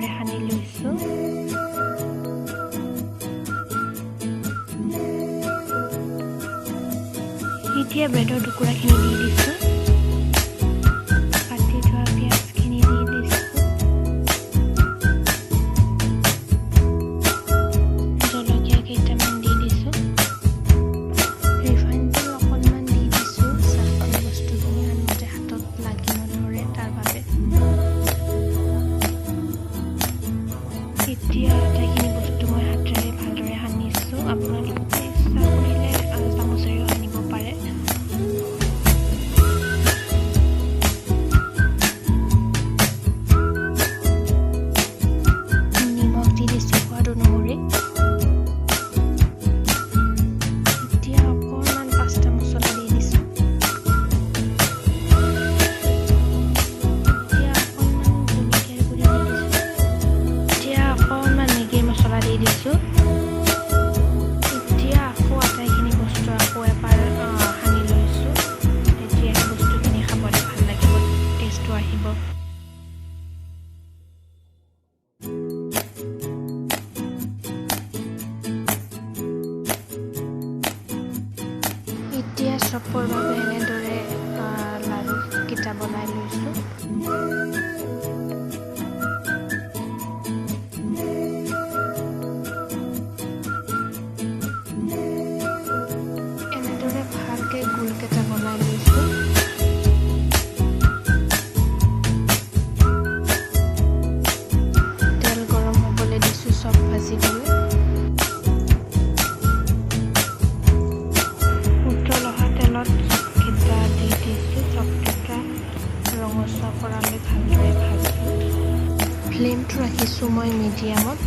ভালদৰে সানি লৈছোঁ। এতিয়া ব্ৰেডৰ টুকুৰাখিনি দি দিছোঁ। কাটি থোৱা পিঁয়াজখিনি দি দিছোঁ। জলকীয়া কেইটামান দি দিছোঁ। ৰিফাইন তেল অকণমান দি দিছোঁ যাতে বস্তুখিনি আনোতে হাতত লাগি নধৰে তাৰ বাবে। এতিয়া আটাইখিনি বস্তু মই হাতেৰে ভালদৰে সানিছোঁ। আপোনালোকে ইচ্ছা কৰিলে চামুচেৰেও সানিব পাৰে। নিমখ দি দিছোঁ সোৱাদ অনুসৰি। এতিয়া অকণমান পাস্তা মছলা দি দিছোঁ। এতিয়া অকণমান জলকীয়াৰ গুড়ি দি দিছোঁ। এতিয়া অকণমান মেগী মছলা দি দিছোঁ। এতিয়া আকৌ আটাইখিনি বস্তু আকৌ এবাৰ সানি লৈছোঁ। তেতিয়াহে বস্তুখিনি খাবলৈ ভাল লাগিব, টেষ্টটো আহিব। এতিয়া চপৰ বাবে এনেদৰে লাড়ুকেইটা বনাই লৈছোঁ। এনেদৰে ভালকৈ গোলকেইটা বনাই লৈছোঁ। তেল গৰম হ'বলৈ দিছোঁ চপ ভাজিবলৈ। উতল অহা তেলত চপকেইটা দি দিছোঁ। চপকেইটা ৰঙচুৱা কৰালৈ ভালদৰে ভাজোঁ। ফ্লেমটো ৰাখিছোঁ মই মিডিয়ামত।